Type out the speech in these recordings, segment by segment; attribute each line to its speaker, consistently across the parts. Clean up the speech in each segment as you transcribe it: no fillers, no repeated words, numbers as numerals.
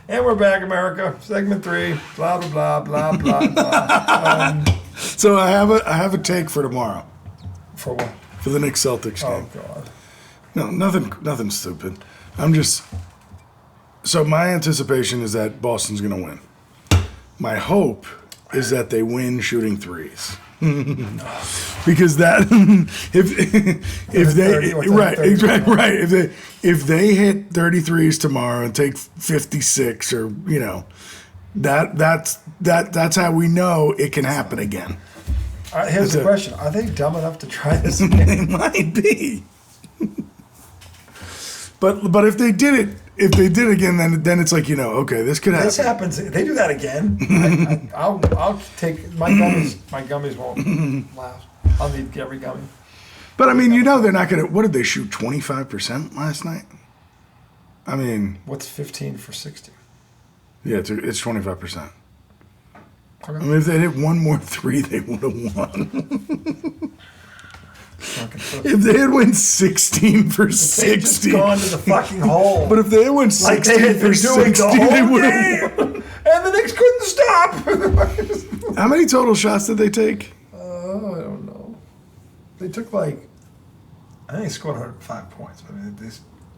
Speaker 1: And we're back, America. Segment 3. Blah blah blah blah blah blah.
Speaker 2: So I have a take for tomorrow.
Speaker 1: For what?
Speaker 2: For the Knicks Celtics game.
Speaker 1: Oh God.
Speaker 2: No, nothing stupid. So my anticipation is that Boston's going to win. My hope is that they win shooting threes. Because that if they right if they hit 33s tomorrow and take 56 or that's how we know it can happen again.
Speaker 1: Here's the question: are they dumb enough to try this again?
Speaker 2: They might be. But if they did it again, then it's like okay, this could happen.
Speaker 1: This happens. If they do that again, I'll take my gummies. My gummies won't last. I'll need every gummy.
Speaker 2: But they're not gonna. What did they shoot? 25% last night.
Speaker 1: What's 15 for 60?
Speaker 2: Yeah, it's 25%.
Speaker 1: Okay.
Speaker 2: If they hit one more three, they would have won. If they had went 16 for 60,
Speaker 1: they just gone to the fucking hole.
Speaker 2: But if they had went 16 for 60, they would have won.
Speaker 1: And the Knicks couldn't stop.
Speaker 2: How many total shots did they take?
Speaker 1: I don't know. They took I think they scored 105 points.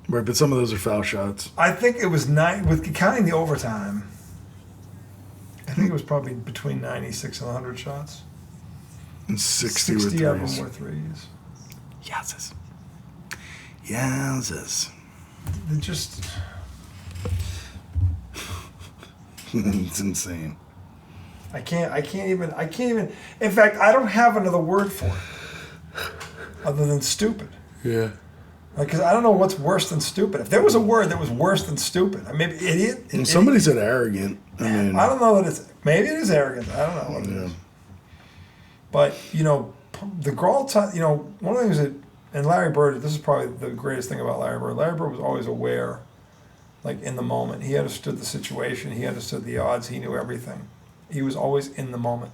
Speaker 2: Right, but some of those are foul shots.
Speaker 1: I think it was 9 with counting the overtime. I think it was probably between 96 and 100 shots.
Speaker 2: And 60
Speaker 1: of
Speaker 2: were threes.
Speaker 1: them were threes.
Speaker 2: Yowzers.
Speaker 1: They just...
Speaker 2: It's insane.
Speaker 1: I can't even... In fact, I don't have another word for it other than stupid.
Speaker 2: Yeah.
Speaker 1: Because I don't know what's worse than stupid. If there was a word that was worse than stupid, maybe idiot.
Speaker 2: Somebody said arrogant.
Speaker 1: I don't know that it's... Maybe it is arrogant. I don't know what it is. But, the Grawl time, one of the things that, and Larry Bird, this is probably the greatest thing about Larry Bird. Larry Bird was always aware, in the moment. He understood the situation. He understood the odds. He knew everything. He was always in the moment,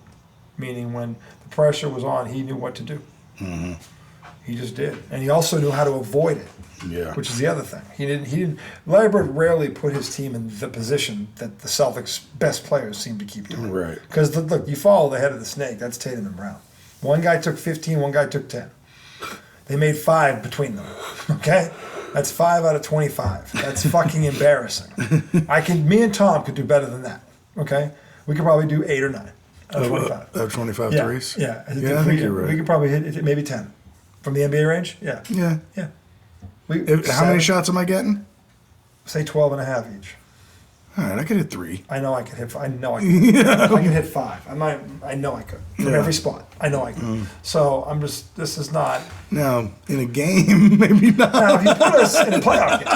Speaker 1: meaning when the pressure was on, he knew what to do.
Speaker 2: Mm-hmm.
Speaker 1: He just did. And he also knew how to avoid it.
Speaker 2: Yeah.
Speaker 1: Which is the other thing. He didn't. Larry Bird rarely put his team in the position that the Celtics' best players seem to keep doing.
Speaker 2: Right.
Speaker 1: Because look, you follow the head of the snake. That's Tatum and Brown. One guy took 15. One guy took 10. They made 5 between them. Okay, that's 5 out of 25. That's fucking embarrassing. Me and Tom could do better than that. Okay, we could probably do 8 or 9 out of 25.
Speaker 2: Out of 25
Speaker 1: yeah.
Speaker 2: threes.
Speaker 1: Yeah.
Speaker 2: I think you're right.
Speaker 1: We could probably hit maybe 10 from the NBA range. Yeah.
Speaker 2: Yeah.
Speaker 1: Yeah.
Speaker 2: How many shots am I getting?
Speaker 1: Say 12 and a half each.
Speaker 2: All right, I could hit 3.
Speaker 1: I know I could hit. I know I could. Yeah. I can hit 5. I know I could from every spot. I know I could. So I'm just. This is not.
Speaker 2: Now in a game, maybe not.
Speaker 1: Now if you put us in a playoff game,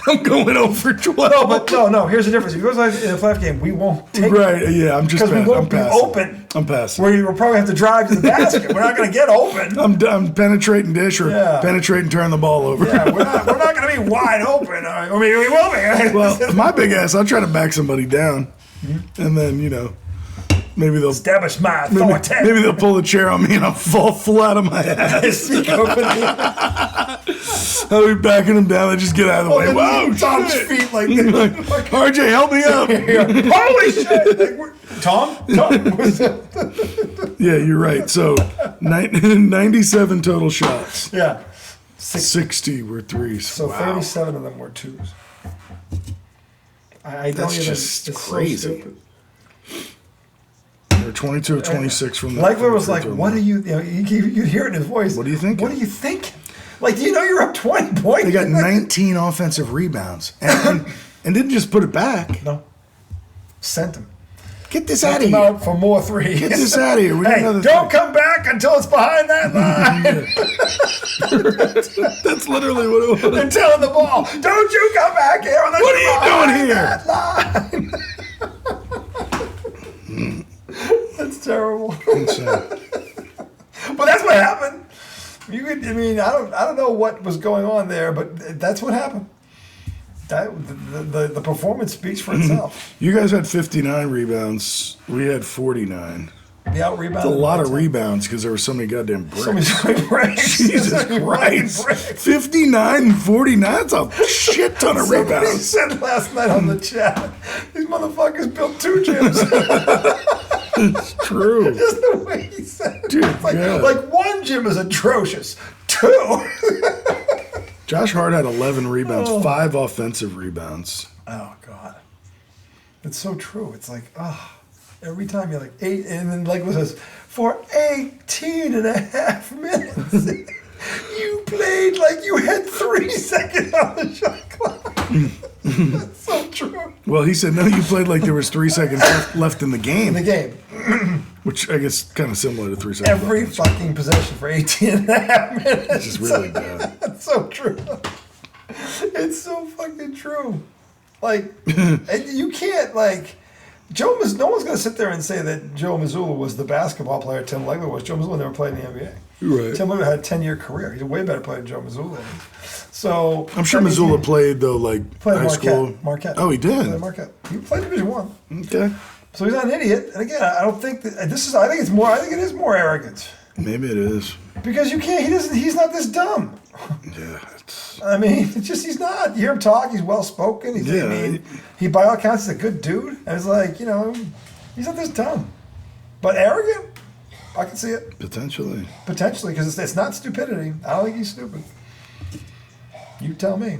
Speaker 2: I'm going 0 for 12.
Speaker 1: No. Here's the difference. If you put us in a playoff game, we won't take
Speaker 2: right.
Speaker 1: it.
Speaker 2: Yeah, I'm just
Speaker 1: because we won't be open.
Speaker 2: I'm passing.
Speaker 1: Where we'll probably have to drive to the basket. We're not going to get open.
Speaker 2: I'm penetrating dish or penetrating turn the ball over.
Speaker 1: Yeah, we're not going to be wide open. Or maybe we will be.
Speaker 2: Well, my big ass, I'll try to back somebody down, and then maybe they'll
Speaker 1: establish my authority.
Speaker 2: Maybe they'll pull a chair on me and I'll fall flat on my ass.
Speaker 1: Speak openly.
Speaker 2: I'll be backing them down. They just get out of the way. Whoa,
Speaker 1: Tom's feet like
Speaker 2: RJ, help me up.
Speaker 1: Holy shit. Tom?
Speaker 2: Yeah, you're right. So 97 total shots.
Speaker 1: Yeah.
Speaker 2: 60 were threes.
Speaker 1: So
Speaker 2: wow.
Speaker 1: 37 of them were twos. I don't
Speaker 2: That's
Speaker 1: even,
Speaker 2: just
Speaker 1: it's
Speaker 2: crazy.
Speaker 1: So
Speaker 2: They're 22 or 26 from the...
Speaker 1: Legler was like, what are you... you'd hear it in his voice.
Speaker 2: What do you think?
Speaker 1: What do you think? Do you know you're up 20 points?
Speaker 2: They got 19 offensive rebounds. And didn't just put it back.
Speaker 1: No. Sent him.
Speaker 2: Get this out of here.
Speaker 1: Out for more threes.
Speaker 2: Get this out of here.
Speaker 1: Hey, don't come back until it's behind that line.
Speaker 2: That's literally what it was.
Speaker 1: They're telling the ball, don't you come back here.
Speaker 2: What are you doing here?
Speaker 1: Line. That's terrible.
Speaker 2: Insane.
Speaker 1: But that's what happened. I don't know what was going on there, but that's what happened. The performance speaks for itself.
Speaker 2: You guys had 59 rebounds. We had 49.
Speaker 1: Be out rebounded.
Speaker 2: That's a lot of rebounds because there were so many goddamn bricks.
Speaker 1: So many bricks.
Speaker 2: Jesus Christ. 59 and 49, that's a shit ton of
Speaker 1: Somebody
Speaker 2: rebounds.
Speaker 1: said last night on the chat, these motherfuckers built 2 gyms.
Speaker 2: It's true.
Speaker 1: Just the way he said it.
Speaker 2: Dude,
Speaker 1: It's like,
Speaker 2: yeah.
Speaker 1: like 1 gym is atrocious. 2.
Speaker 2: Josh Hart had 11 rebounds, 5 offensive rebounds.
Speaker 1: Oh, God. It's so true. It's like, every time you're like 8, and then like it says, for 18 and a half minutes, you played like you had 3 seconds on the shot clock. That's so true.
Speaker 2: Well, he said, no, you played like there was 3 seconds left in the game.
Speaker 1: In the game.
Speaker 2: Which I guess kind of similar to 3 seconds.
Speaker 1: Every fucking possession for 18 and a half minutes.
Speaker 2: Which is really bad.
Speaker 1: That's so true. It's so fucking true. Like, and you can't, like, no one's going to sit there and say that Joe Mazzulla was the basketball player Tim Legler was. Joe Mazzulla never played in the NBA.
Speaker 2: Right.
Speaker 1: Tim Legler had a 10-year career. He's a way better player than Joe Mazzulla is. So
Speaker 2: I'm sure Mazzulla played, though, like
Speaker 1: played
Speaker 2: high
Speaker 1: Marquette.
Speaker 2: school.
Speaker 1: Marquette.
Speaker 2: Oh, he did?
Speaker 1: Played Marquette. He played Division One.
Speaker 2: Okay.
Speaker 1: So he's not an idiot. And again, I don't think that this is. I think it is more arrogance
Speaker 2: Maybe it is.
Speaker 1: because you can't. He's not this dumb.
Speaker 2: Yeah. It's,
Speaker 1: I mean, it's just he's not. You hear him talk. He's well spoken.
Speaker 2: Yeah.
Speaker 1: I mean, he by all accounts is a good dude. And it's like he's not this dumb, but arrogant. I can see it
Speaker 2: potentially.
Speaker 1: because it's not stupidity. I don't think he's stupid. You tell me.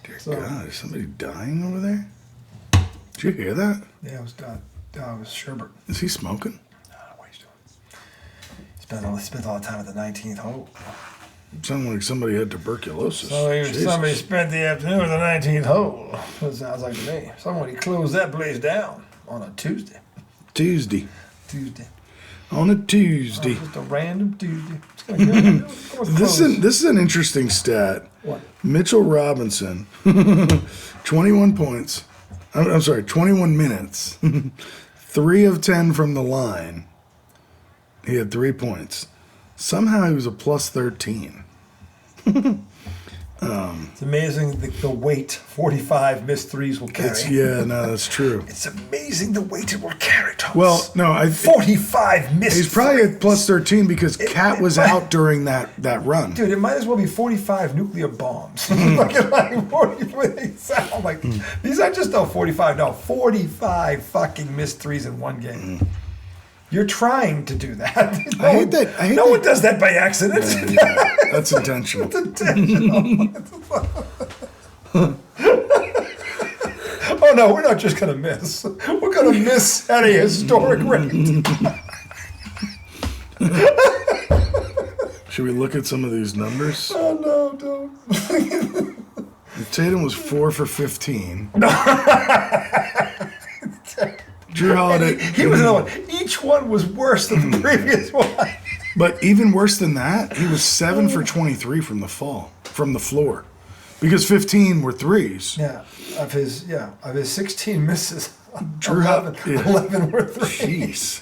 Speaker 2: Dear
Speaker 1: So-
Speaker 2: God, is somebody dying over there? Did you hear that?
Speaker 1: Yeah, it was done. It was Sherbert.
Speaker 2: Is he smoking?
Speaker 1: I don't know what he's doing. He spent all the time at the 19th hole.
Speaker 2: Sounded like somebody had tuberculosis. Jesus.
Speaker 1: Somebody spent the afternoon at the 19th hole. That sounds like to me. Somebody closed that place down on a Tuesday.
Speaker 2: Tuesday.
Speaker 1: Tuesday.
Speaker 2: On a Tuesday.
Speaker 1: Just a random Tuesday. It's gonna kill
Speaker 2: This is an interesting stat.
Speaker 1: What?
Speaker 2: Mitchell Robinson, 21 points. I'm sorry, 21 minutes. 3 of 10 from the line. He had 3 points. Somehow he was a plus 13.
Speaker 1: It's amazing the weight 45 missed threes will carry.
Speaker 2: That's true.
Speaker 1: It's amazing the weight it will carry, Thomas.
Speaker 2: Well, no,
Speaker 1: 45 missed
Speaker 2: he's probably
Speaker 1: threes.
Speaker 2: at plus 13 because Cat was out during that run.
Speaker 1: Dude, it might as well be 45 nuclear bombs. like 40, they sound like these aren't just 45. No, 45 fucking missed threes in one game. You're trying to do that.
Speaker 2: I hate that.
Speaker 1: No one does that by accident.
Speaker 2: Yeah, that's intentional.
Speaker 1: It's intentional. Oh no, we're not just gonna miss. We're gonna miss at a historic rate.
Speaker 2: Should we look at some of these numbers?
Speaker 1: Oh no, don't.
Speaker 2: Tatum was 4 for 15. Drew Holiday.
Speaker 1: He was another one. Each one was worse than the previous one.
Speaker 2: But even worse than that, he was 7 for 23 from the floor. Because 15 were threes.
Speaker 1: Yeah, of his 16 misses,
Speaker 2: Drew
Speaker 1: 11 were threes.
Speaker 2: Jeez.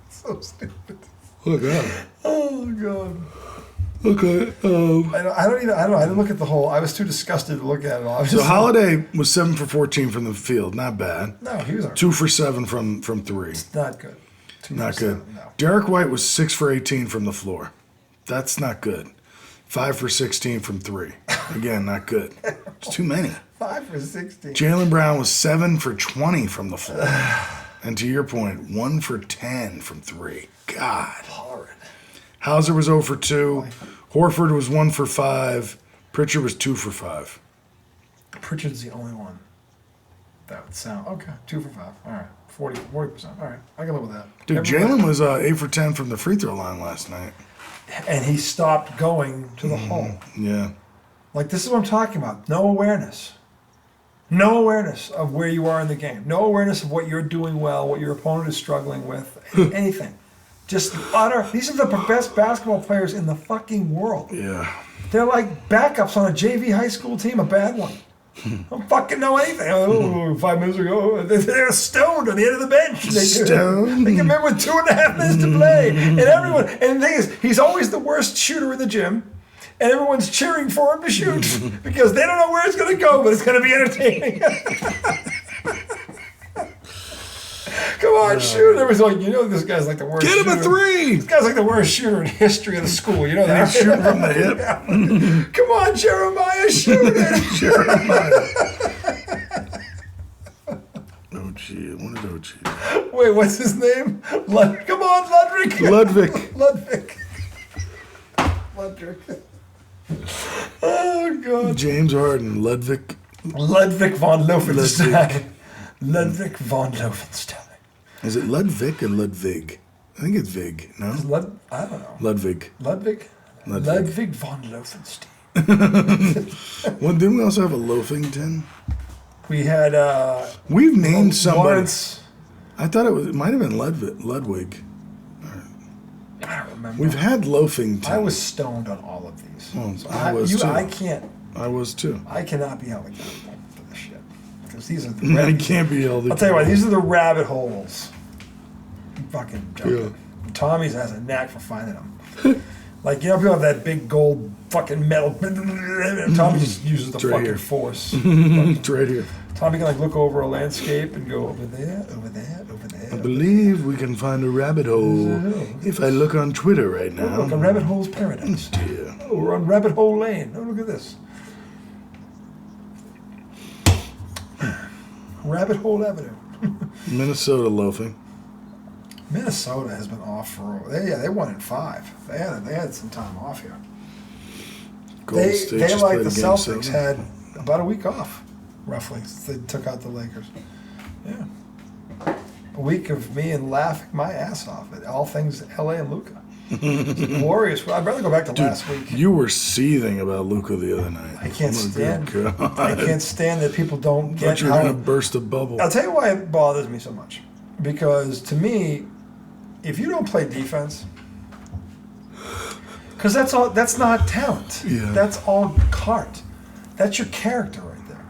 Speaker 1: So stupid.
Speaker 2: Look up.
Speaker 1: Oh god.
Speaker 2: Okay.
Speaker 1: I didn't look at the whole. I was too disgusted to look at it all. I was
Speaker 2: So
Speaker 1: just
Speaker 2: Holiday was 7 for 14 from the field. Not bad.
Speaker 1: no, he was
Speaker 2: 2 for 7 from 3.
Speaker 1: not good.
Speaker 2: Not
Speaker 1: 2%,
Speaker 2: good.
Speaker 1: No.
Speaker 2: Derek White was 6 for 18 from the floor. That's not good. 5 for 16 from 3. Again, not good. It's too many.
Speaker 1: 5 for 16.
Speaker 2: Jaylen Brown was 7 for 20 from the floor. And to your point, 1 for 10 from 3. God.
Speaker 1: Horrid.
Speaker 2: Hauser was 0 for 2. Horford was 1 for 5. Pritchard was 2 for 5.
Speaker 1: Pritchard's the only one. That would sound okay. 2 for 5. All right. 40%. All right. I can live with that.
Speaker 2: Dude,
Speaker 1: Everybody-
Speaker 2: Jalen was 8 for 10 from the free throw line last night.
Speaker 1: and he stopped going to the hole.
Speaker 2: Yeah.
Speaker 1: Like, this is what I'm talking about. No awareness. No awareness of where you are in the game. No awareness of what you're doing well, what your opponent is struggling with, anything. Just utter. These are the best basketball players in the fucking world.
Speaker 2: Yeah.
Speaker 1: They're like backups on a JV high school team, a bad one. I don't fucking know anything. Oh, 5 minutes ago, they're stoned on the end of the bench.
Speaker 2: Stoned?
Speaker 1: They come in with 2.5 minutes to play. And everyone, and the thing is, he's always the worst shooter in the gym. And everyone's cheering for him to shoot because they don't know where it's going to go, but it's going to be entertaining. Come on, shoot. Everybody's like, this guy's like the worst
Speaker 2: Get him
Speaker 1: shooter.
Speaker 2: a 3.
Speaker 1: This guy's like the worst shooter in history of the school. You know that?
Speaker 2: He's shooting from the hip.
Speaker 1: Yeah. Come on, Jeremiah, shoot it.
Speaker 2: Jeremiah. OG. What is OG?
Speaker 1: Wait, what's his name? Come on, Ludwig.
Speaker 2: Ludwig.
Speaker 1: Ludwig. Oh, God.
Speaker 2: James Harden. Ludwig
Speaker 1: von Loefenstein. Ludwig von Loefenstein.
Speaker 2: Is it Ludwig or Ludwig? I think it's Vig. No?
Speaker 1: I don't know.
Speaker 2: Ludwig.
Speaker 1: Ludwig von Loefenstein.
Speaker 2: Well, didn't we also have a Loafington?
Speaker 1: We had
Speaker 2: We've named somebody.
Speaker 1: Lawrence.
Speaker 2: I thought it might have been Ludwig.
Speaker 1: I don't remember.
Speaker 2: We've had Loafington.
Speaker 1: I was stoned on all of these.
Speaker 2: Well,
Speaker 1: So
Speaker 2: I was too.
Speaker 1: I can't.
Speaker 2: I was too.
Speaker 1: I cannot be held accountable for this shit because these are
Speaker 2: I
Speaker 1: the.
Speaker 2: can't be held.
Speaker 1: I'll tell you what. These are the rabbit holes. I'm fucking jumping.
Speaker 2: Yeah.
Speaker 1: Tommy's has a knack for finding them. Like, people have that big gold fucking metal. Tommy just uses the
Speaker 2: It's right
Speaker 1: fucking
Speaker 2: here.
Speaker 1: force.
Speaker 2: It's right here.
Speaker 1: Tommy can look over a landscape and go over there, over there, over there.
Speaker 2: I believe we can find a rabbit hole if I look on Twitter right
Speaker 1: Oh,
Speaker 2: now.
Speaker 1: look, a rabbit hole's paradise.
Speaker 2: Yeah.
Speaker 1: Oh, we're on Rabbit Hole Lane. Oh, look at this. Rabbit Hole Avenue.
Speaker 2: Minnesota loafing.
Speaker 1: Minnesota has been off for. They won in 5. They had some time off here.
Speaker 2: Golden State
Speaker 1: They
Speaker 2: just
Speaker 1: like
Speaker 2: played
Speaker 1: the
Speaker 2: game
Speaker 1: Celtics
Speaker 2: 7.
Speaker 1: had about a week off, roughly, since they took out the Lakers. Yeah, a week of me and laughing my ass off at all things LA and Luka. Glorious. I'd rather go back to last week.
Speaker 2: You were seething about Luka the other night.
Speaker 1: I can't
Speaker 2: Oh,
Speaker 1: stand.
Speaker 2: good God.
Speaker 1: I can't stand that people don't
Speaker 2: I
Speaker 1: get
Speaker 2: thought you were
Speaker 1: how.
Speaker 2: going to burst a bubble.
Speaker 1: I'll tell you why it bothers me so much. Because to me, if you don't play defense, because that's all. That's not talent.
Speaker 2: Yeah.
Speaker 1: That's all cart. That's your character right there.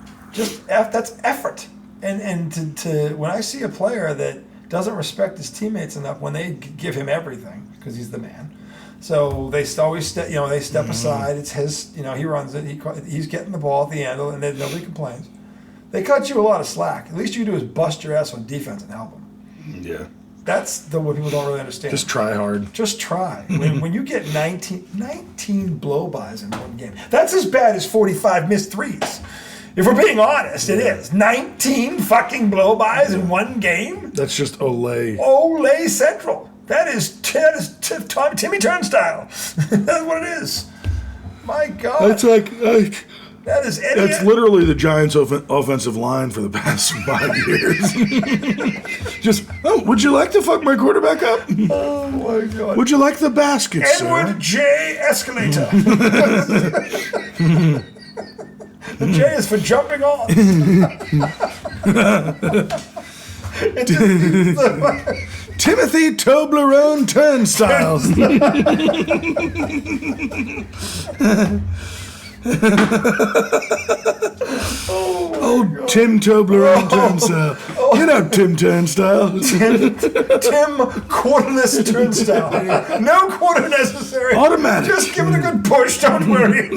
Speaker 1: That's effort. And to when I see a player that doesn't respect his teammates enough when they give him everything because he's the man. So they always they step aside. It's his. He runs it. He's getting the ball at the end, and then nobody complains. They cut you a lot of slack. At least you do is bust your ass on defense and help them.
Speaker 2: Yeah.
Speaker 1: That's what people don't really understand.
Speaker 2: Just try hard.
Speaker 1: Just try. When you get 19 blow-bys in one game, that's as bad as 45 missed threes. If we're being honest, it is. 19 fucking blow-bys in one game?
Speaker 2: That's just Olay.
Speaker 1: Olay Central. That is Timmy Turnstile. That's what it is. My God.
Speaker 2: That's like
Speaker 1: that is Eddie.
Speaker 2: that's literally the Giants' offensive line for the past 5 years. Just, would you like to fuck my quarterback up?
Speaker 1: Oh, my God.
Speaker 2: Would you like the basket,
Speaker 1: Edward
Speaker 2: sir?
Speaker 1: J. Escalator. The J is for jumping on.
Speaker 2: Timothy Toblerone Turnstiles. Oh, Tim Toblerone Turnstile. You know Tim Turnstile.
Speaker 1: Tim Quarterless Turnstile. No quarter necessary.
Speaker 2: Automatic.
Speaker 1: Just give it a good push. Don't worry.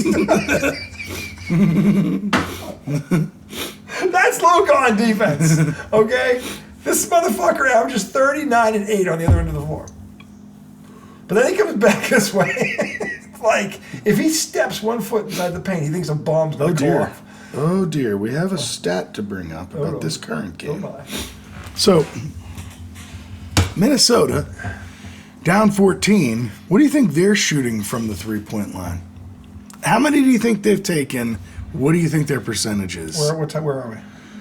Speaker 1: That's Luka on defense. Okay? This motherfucker averages 39 and 8 on the other end of the floor. But then he comes back this way. Like, if he steps 1 foot inside the paint, he thinks a bomb's going to go off.
Speaker 2: Oh dear, we have a stat to bring up about this current game.
Speaker 1: Oh, my.
Speaker 2: So, Minnesota, down 14. What do you think they're shooting from the three-point line? How many do you think they've taken? What do you think their percentage is?
Speaker 1: Where are we?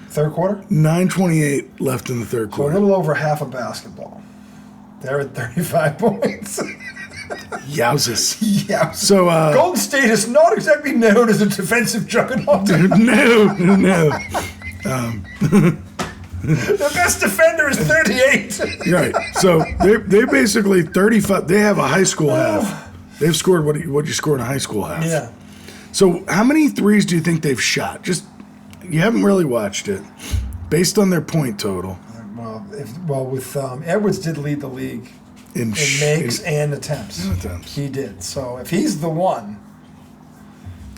Speaker 1: Third quarter?
Speaker 2: 9:28 left in the third
Speaker 1: So a
Speaker 2: quarter.
Speaker 1: little over half a basketball. They're at 35 points.
Speaker 2: Yowzes.
Speaker 1: Yeah.
Speaker 2: So,
Speaker 1: Golden State is not exactly known as a defensive juggernaut.
Speaker 2: no.
Speaker 1: The best defender is 38.
Speaker 2: Right. So they're basically 35. They have a high school half. They've scored what you score in a high school half.
Speaker 1: Yeah.
Speaker 2: So how many threes do you think they've shot? Just, you haven't really watched it. Based on their point total.
Speaker 1: With Edwards did lead the league in makes and attempts. He did. So if he's the one,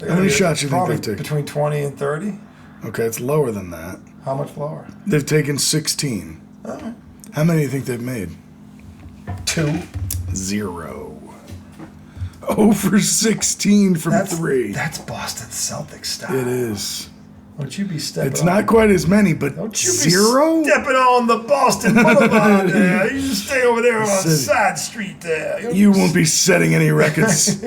Speaker 2: How many shots do you think
Speaker 1: probably
Speaker 2: they've taken?
Speaker 1: between 20 and 30.
Speaker 2: Okay, it's lower than that.
Speaker 1: How much lower?
Speaker 2: They've taken 16.
Speaker 1: All right.
Speaker 2: How many do you think they've made?
Speaker 1: 2.
Speaker 2: 0. 0 for 16 from 3.
Speaker 1: That's Boston Celtics style.
Speaker 2: It is.
Speaker 1: Don't you be stepping
Speaker 2: It's not quite as many, but
Speaker 1: Don't you
Speaker 2: 0?
Speaker 1: be stepping on the Boston Boulevard there. You just stay over there on side street there.
Speaker 2: You won't be setting any records.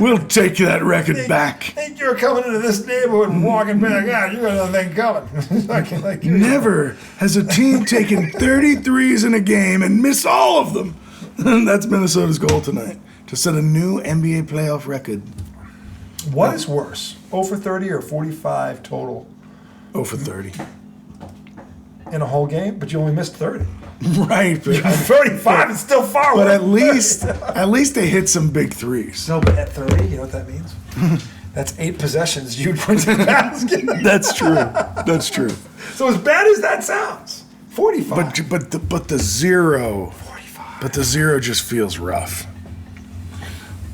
Speaker 2: We'll take that record back.
Speaker 1: Think you're coming into this neighborhood and walking back out. You got another thing coming.
Speaker 2: Never has a team taken 33s in a game and missed all of them. That's Minnesota's goal tonight, to set a new NBA playoff record.
Speaker 1: What is worse, 0 for 30 or 45 total?
Speaker 2: 0 for 30.
Speaker 1: In a whole game, but you only missed 30.
Speaker 2: Right, but
Speaker 1: 35 is still far away.
Speaker 2: But at least they hit some big threes.
Speaker 1: No, but at 30, you know what that means? That's 8 possessions you'd put in the basket.
Speaker 2: That's true. That's true.
Speaker 1: So as bad as that sounds, 45.
Speaker 2: But the 0.
Speaker 1: 45.
Speaker 2: But the 0 just feels rough.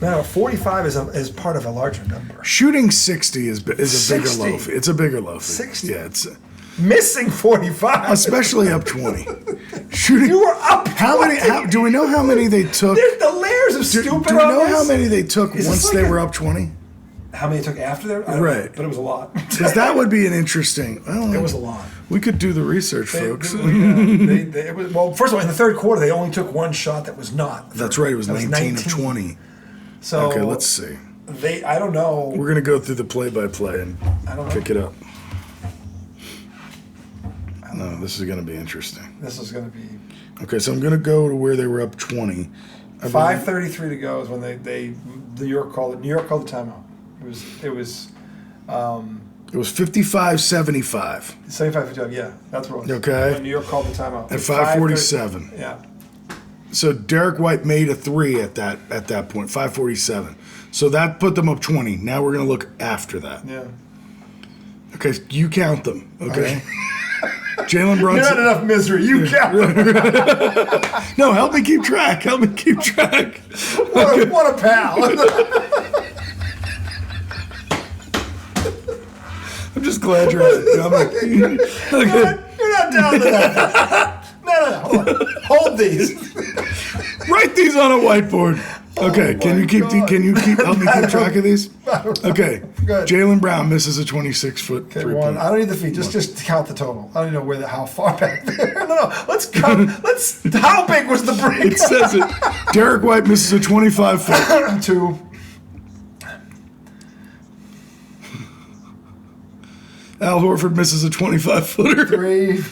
Speaker 1: No, 45 is part of a larger number.
Speaker 2: Shooting 60 is a bigger
Speaker 1: 60.
Speaker 2: loaf. It's a bigger loaf.
Speaker 1: 60.
Speaker 2: Yeah, it's
Speaker 1: Missing 45.
Speaker 2: especially up 20. Shooting.
Speaker 1: You were up 20.
Speaker 2: How many? Do we know how many they took?
Speaker 1: There's the layers of stupid
Speaker 2: Do we
Speaker 1: on
Speaker 2: know
Speaker 1: this.
Speaker 2: how many they took
Speaker 1: Is
Speaker 2: once
Speaker 1: this
Speaker 2: they
Speaker 1: like
Speaker 2: were up 20?
Speaker 1: How many took after that? I don't
Speaker 2: Right.
Speaker 1: know, but it was a lot.
Speaker 2: Because that would be an interesting. I don't know.
Speaker 1: It was a lot.
Speaker 2: We could do the research, folks.
Speaker 1: It was, well, first of all, in the third quarter, they only took one shot that was not.
Speaker 2: That's right. It was
Speaker 1: That
Speaker 2: 19 of 20.
Speaker 1: So
Speaker 2: Okay, let's see.
Speaker 1: I don't know.
Speaker 2: We're gonna go through the play-by-play and
Speaker 1: I don't know.
Speaker 2: pick it up. No, this is gonna be interesting.
Speaker 1: This is going to be
Speaker 2: Okay, so I'm gonna go to where they were up 20.
Speaker 1: 5:33 to go is when New York called the timeout. It was
Speaker 2: It was 55-75
Speaker 1: 75-55. Yeah, that's what it was.
Speaker 2: Okay.
Speaker 1: When New York called the timeut
Speaker 2: at 5:47.
Speaker 1: Yeah.
Speaker 2: So Derek White made a 3 at that point, 5:47. So that put them up 20. Now we're gonna look after that.
Speaker 1: Yeah.
Speaker 2: Okay, you count them. Okay. Jalen
Speaker 1: You're
Speaker 2: Brunson.
Speaker 1: not enough misery. You count.
Speaker 2: No, help me keep track. Help me keep track.
Speaker 1: What a pal.
Speaker 2: I'm just glad you're at it.
Speaker 1: You're not down to that. No. Hold these.
Speaker 2: Write these on a whiteboard. Okay, can you keep help me keep track of these? Okay.
Speaker 1: Good.
Speaker 2: Jalen Brown misses a 26-foot
Speaker 1: Okay,
Speaker 2: three
Speaker 1: one.
Speaker 2: point.
Speaker 1: I don't need the feet. Just count the total. I don't even know how far back there. No. Let's count. How big was the break?
Speaker 2: It says it. Derek White misses a 25-foot.
Speaker 1: 2.
Speaker 2: Al Horford misses a 25-footer.
Speaker 1: 3.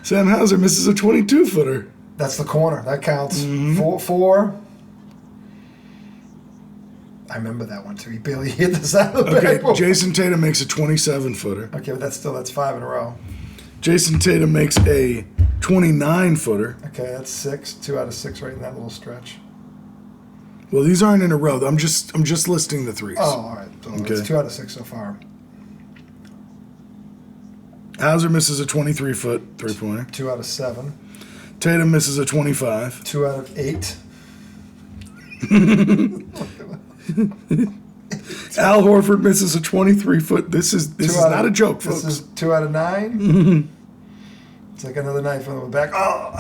Speaker 2: Sam Hauser misses a 22-footer.
Speaker 1: That's the corner. That counts.
Speaker 2: Mm-hmm.
Speaker 1: 4. I remember that one too. He barely hit the side of the
Speaker 2: Okay,
Speaker 1: backboard.
Speaker 2: Jason Tatum makes a 27-footer.
Speaker 1: Okay, but that's 5 in a row.
Speaker 2: Jason Tatum makes a 29-footer.
Speaker 1: Okay, that's 6. 2 out of 6 right in that little stretch.
Speaker 2: Well, these aren't in a row. I'm just listing the threes.
Speaker 1: Oh, all right. So
Speaker 2: Okay.
Speaker 1: it's 2 out of 6 so far.
Speaker 2: Hauser misses a 23-foot three-pointer.
Speaker 1: 2 out of 7.
Speaker 2: Tatum misses a 25.
Speaker 1: 2 out of 8.
Speaker 2: Al Horford misses a 23-foot. This is not a joke, folks.
Speaker 1: This is 2 out of 9. It's like another knife on the back. Oh!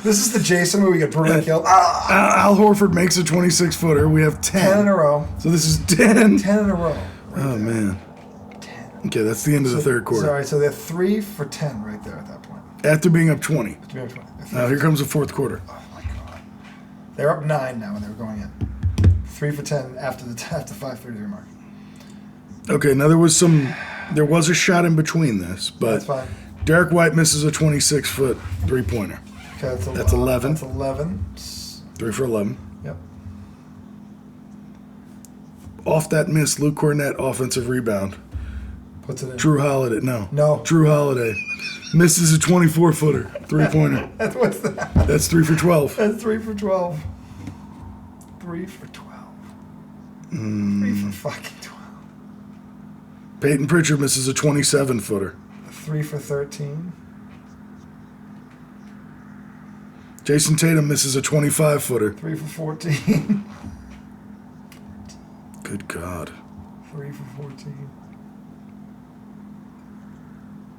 Speaker 1: This is the Jason where we get brutally killed.
Speaker 2: Al Horford makes a 26-footer. We have 10.
Speaker 1: 10 in a row.
Speaker 2: So this is 10.
Speaker 1: 10 in a row.
Speaker 2: Oh, man.
Speaker 1: 10.
Speaker 2: Okay, that's the end of the third quarter.
Speaker 1: Sorry, so they're 3 for 10 right there at that point.
Speaker 2: After being up 20.
Speaker 1: 3 for 20.
Speaker 2: Now here comes the fourth quarter.
Speaker 1: Oh my God. They're up 9 now when they were going in. 3 for 10 after the 5:33 mark.
Speaker 2: Okay, now there was a shot in between this, but
Speaker 1: That's fine.
Speaker 2: Derek White misses a 26-foot three-pointer.
Speaker 1: Okay,
Speaker 2: That's 11.
Speaker 1: That's 11.
Speaker 2: 3 for 11.
Speaker 1: Yep.
Speaker 2: Off that miss, Luke Cornett, offensive rebound.
Speaker 1: Puts it in.
Speaker 2: Drew Holiday, no.
Speaker 1: No.
Speaker 2: Drew Holiday misses a 24-footer three-pointer.
Speaker 1: What's that?
Speaker 2: That's 3 for 12.
Speaker 1: That's 3 for 12. 3 for 12. 3 for fucking 12.
Speaker 2: Peyton Pritchard misses a 27-footer.
Speaker 1: 3 for 13.
Speaker 2: Jason Tatum misses a 25-footer.
Speaker 1: 3 for 14.
Speaker 2: Good God.
Speaker 1: 3 for 14.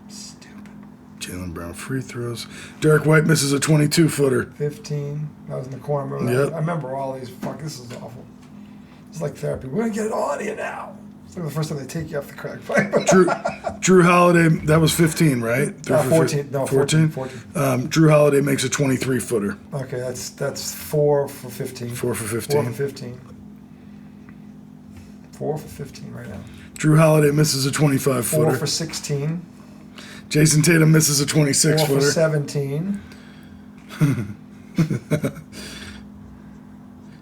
Speaker 1: Stupid.
Speaker 2: Jaylen Brown free throws. Derek White misses a 22-footer.
Speaker 1: 15. That was in the corner. I remember all these. Fuck, this is awful. It's like therapy. We're going to get it all in you now. It's like the first time they take you off the crack pipe.
Speaker 2: Drew Holiday, that was 15, right?
Speaker 1: 14. No, 14.
Speaker 2: 14. Drew Holiday makes a 23-footer.
Speaker 1: Okay, that's 4 for 15.
Speaker 2: 4 for 15.
Speaker 1: 4 for 15. 4 for 15 right now.
Speaker 2: Drew Holiday misses a 25-footer.
Speaker 1: 4 for 16.
Speaker 2: Jason Tatum misses a 26-footer.
Speaker 1: 4 for 17.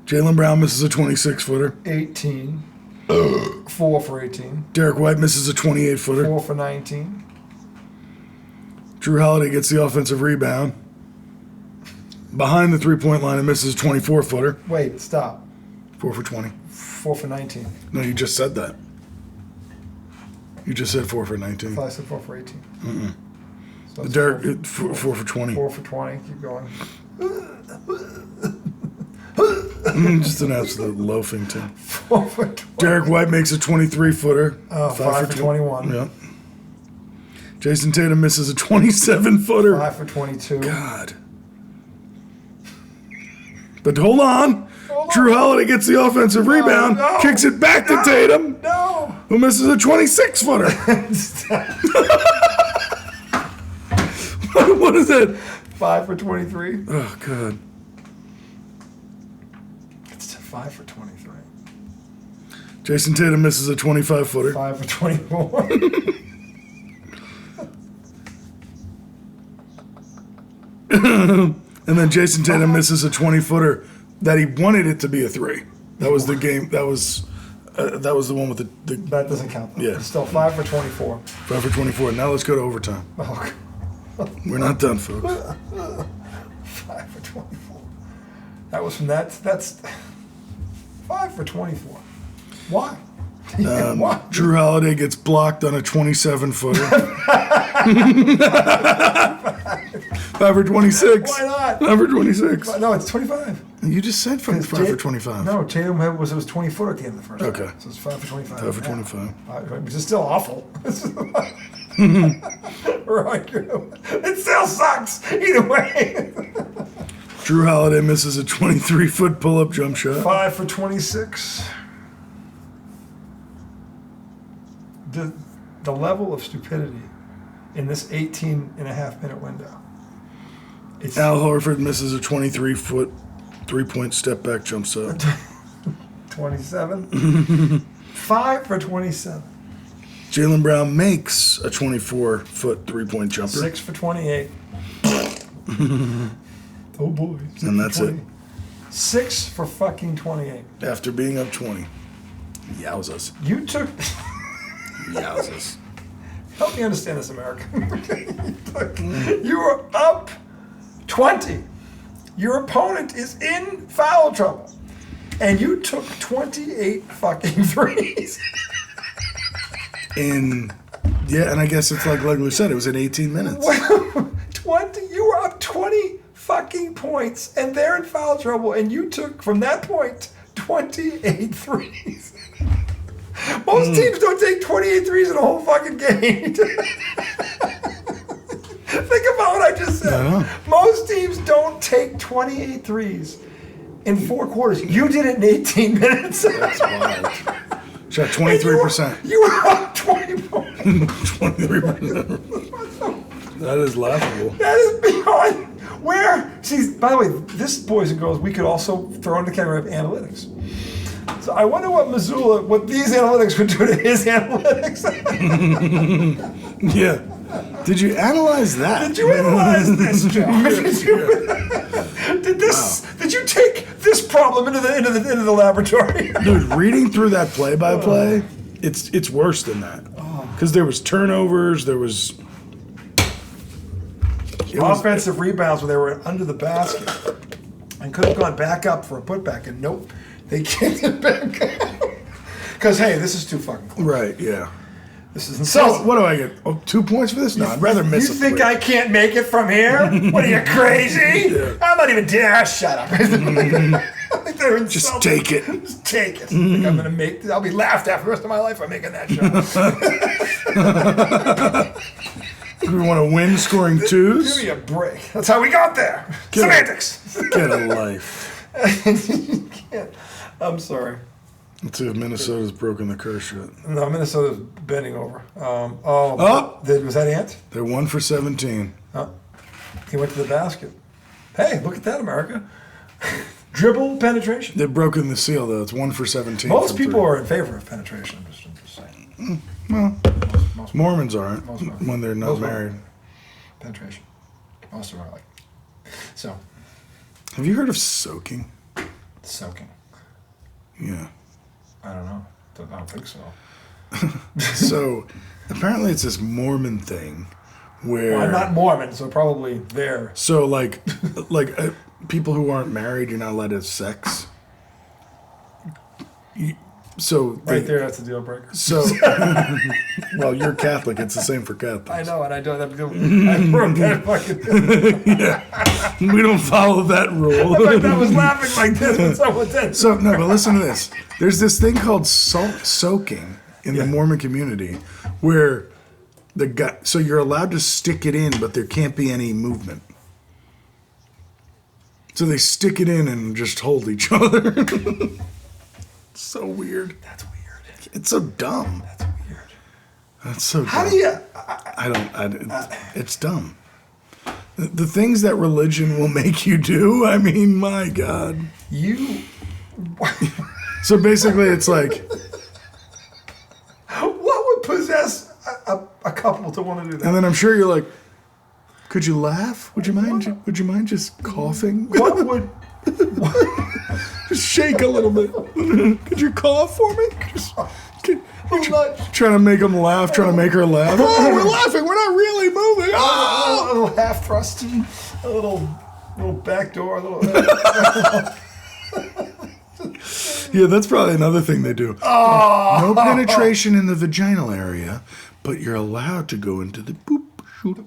Speaker 2: Jaylen Brown misses a 26-footer.
Speaker 1: 18. 4 for 18.
Speaker 2: Derek White misses a 28-footer.
Speaker 1: 4 for 19.
Speaker 2: Drew Holiday gets the offensive rebound. Behind the three-point line and misses a 24-footer.
Speaker 1: Wait, stop.
Speaker 2: 4 for 20.
Speaker 1: 4 for 19.
Speaker 2: No, you just said that. You just said 4 for 19.
Speaker 1: I thought I said 4 for 18.
Speaker 2: Mm-mm.
Speaker 1: So
Speaker 2: Derek, 4 for 20.
Speaker 1: 4 for 20. Keep going.
Speaker 2: Just an absolute loafing team.
Speaker 1: 4 for 20.
Speaker 2: Derek White makes a 23-footer.
Speaker 1: 5 for 21.
Speaker 2: Yep. Jason Tatum misses a 27-footer.
Speaker 1: 5 for 22.
Speaker 2: God. But hold on. Drew Holiday gets the offensive rebound, kicks it back to Tatum, who misses a 26-footer. What is it?
Speaker 1: 5 for 23.
Speaker 2: Oh, God.
Speaker 1: It's 5 for 23.
Speaker 2: Jason Tatum misses a 25-footer.
Speaker 1: 5 for 24.
Speaker 2: And then Jason Tatum misses a 20-footer that he wanted it to be a 3. That was the game. That was the one with the
Speaker 1: That doesn't count, though.
Speaker 2: Yeah.
Speaker 1: It's still 5 for 24.
Speaker 2: 5 for 24. Now let's go to overtime.
Speaker 1: Oh,
Speaker 2: We're not done, folks.
Speaker 1: 5 for 24. That was from that. That's 5 for 24. Why? Why?
Speaker 2: Drew Holiday gets blocked on a 27-footer. 5 for 26.
Speaker 1: Why not?
Speaker 2: 5 for 26.
Speaker 1: No, it's 25.
Speaker 2: You just said 5 for 25.
Speaker 1: No, Tatum it was 20-footer at the end of the first.
Speaker 2: Okay.
Speaker 1: So it's 5 for 25.
Speaker 2: 5 for 25.
Speaker 1: Which is still awful. Right. It still sucks. Either way.
Speaker 2: Drew Holiday misses a 23-foot pull-up jump shot.
Speaker 1: 5 for 26. The level of stupidity in this 18-and-a-half-minute window.
Speaker 2: Al Horford misses a 23-foot three-point step-back jump shot.
Speaker 1: 27. 5 for 27.
Speaker 2: Jaylen Brown makes a 24-foot three-point jumper.
Speaker 1: 6 for 28. Oh boy.
Speaker 2: And that's
Speaker 1: 20.
Speaker 2: it.
Speaker 1: 6 for fucking 28.
Speaker 2: After being up 20. Yowzas.
Speaker 1: You took.
Speaker 2: Yowzas.
Speaker 1: Help me understand this, America. You were up 20. Your opponent is in foul trouble. And you took 28 fucking threes.
Speaker 2: And I guess it's like Legler said, it was in 18 minutes.
Speaker 1: 20. You were up 20 fucking points, and they're in foul trouble, and you took from that point 28 threes. Most teams don't take 28 threes in a whole fucking game. Think about what I just said. Most teams don't take 28 threes in 4 quarters. You did it in 18 minutes.
Speaker 2: That's wild. Shot 23%.
Speaker 1: You were up 20 points.
Speaker 2: 23%. That is laughable.
Speaker 1: That is beyond where. See, by the way, this, boys and girls, we could also throw into the category of analytics. So I wonder what these analytics would do to his analytics.
Speaker 2: Yeah. Did you analyze that?
Speaker 1: Did you analyze this, Josh? Did you take this problem into the laboratory?
Speaker 2: Dude, reading through that play-by-play, it's worse than that. Because there was turnovers, there was
Speaker 1: offensive rebounds when they were under the basket and could have gone back up for a putback, and nope, they kicked it back out. Because, hey, this is too fucking close.
Speaker 2: right. Yeah.
Speaker 1: This is
Speaker 2: So
Speaker 1: insane.
Speaker 2: what do I get? 2 points for this? No, I'd rather miss.
Speaker 1: You think I can't make it from here? What are you, crazy?
Speaker 2: Yeah.
Speaker 1: I'm not even dare. Shut up.
Speaker 2: Just take it.
Speaker 1: Just take it. Think I'm gonna make. I'll be laughed at for the rest of my life for making that shot.
Speaker 2: We want to win scoring
Speaker 1: Give
Speaker 2: twos.
Speaker 1: me a break. That's how we got there. Semantics.
Speaker 2: Get a life.
Speaker 1: You can't. I'm sorry.
Speaker 2: Let's see if Minnesota's broken the curse yet.
Speaker 1: No, Minnesota's bending over. Was that Ant?
Speaker 2: They're 1 for 17.
Speaker 1: Oh, he went to the basket. Hey, look at that, America. Dribble penetration.
Speaker 2: They've broken the seal, though. It's 1 for 17.
Speaker 1: Most people are in favor of penetration. I'm just saying.
Speaker 2: Well,
Speaker 1: Most
Speaker 2: Mormons aren't
Speaker 1: Most Mormons.
Speaker 2: when they're not
Speaker 1: Most
Speaker 2: married.
Speaker 1: penetration. Most of them are like. So,
Speaker 2: Have you heard of soaking?
Speaker 1: soaking.
Speaker 2: Yeah.
Speaker 1: I don't know. I don't think so.
Speaker 2: So, apparently it's this Mormon thing where...
Speaker 1: Well, I'm not Mormon, so probably there.
Speaker 2: So, like people who aren't married, you're not allowed to have sex.
Speaker 1: Right there, that's a deal breaker.
Speaker 2: So, well, you're Catholic. It's the same for Catholics.
Speaker 1: I know, and I don't have to. I broke that fucking.
Speaker 2: Yeah. We don't follow that rule.
Speaker 1: I was laughing like this when someone said.
Speaker 2: So no, but listen to this. There's this thing called soaking in the Mormon community, where so you're allowed to stick it in, but there can't be any movement. So they stick it in and just hold each other. So weird.
Speaker 1: That's weird.
Speaker 2: It's so dumb.
Speaker 1: That's weird.
Speaker 2: That's so dumb.
Speaker 1: How do you?
Speaker 2: It's dumb. The things that religion will make you do, I mean, my God.
Speaker 1: You.
Speaker 2: So basically, it's like,
Speaker 1: What would possess a couple to want to do that?
Speaker 2: and then I'm sure you're like, could you laugh? Would you mind? Would you mind just coughing?
Speaker 1: What would?
Speaker 2: Just shake a little bit. Could you cough for me? Trying to make them laugh, trying to make her laugh. Oh, we're laughing. We're not really moving.
Speaker 1: A little half thrust, a little back door, a little.
Speaker 2: Yeah, that's probably another thing they do. No penetration in the vaginal area, but you're allowed to go into the poop shoot.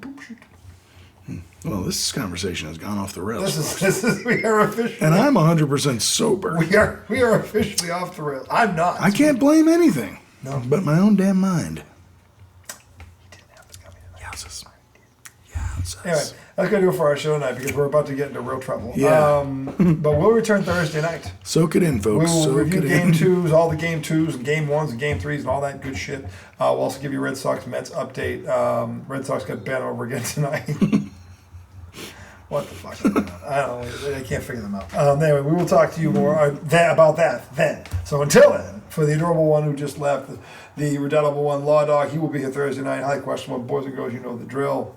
Speaker 2: Well, this conversation has gone off the rails.
Speaker 1: We are officially.
Speaker 2: And I'm 100% sober.
Speaker 1: We are officially off the rails. I'm not.
Speaker 2: I can't blame anything.
Speaker 1: No.
Speaker 2: But my own damn mind. Yowzers.
Speaker 1: Anyway, that's going to do it for our show tonight because we're about to get into real trouble.
Speaker 2: Yeah.
Speaker 1: But we'll return Thursday night.
Speaker 2: Soak it in,
Speaker 1: We
Speaker 2: folks.
Speaker 1: will
Speaker 2: Soak
Speaker 1: review
Speaker 2: it
Speaker 1: game
Speaker 2: in.
Speaker 1: twos, all the game twos, and game ones, and game threes, and all that good shit. We'll also give you Red Sox Mets update. Red Sox got bent over again tonight. What the fuck? I don't know. I can't figure them out. Anyway, we will talk to you more about that then. So until then, for the adorable one who just left, the redoubtable one, Law Dog, he will be here Thursday night. Highly questionable. Boys and girls, you know the drill.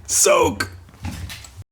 Speaker 2: Soak.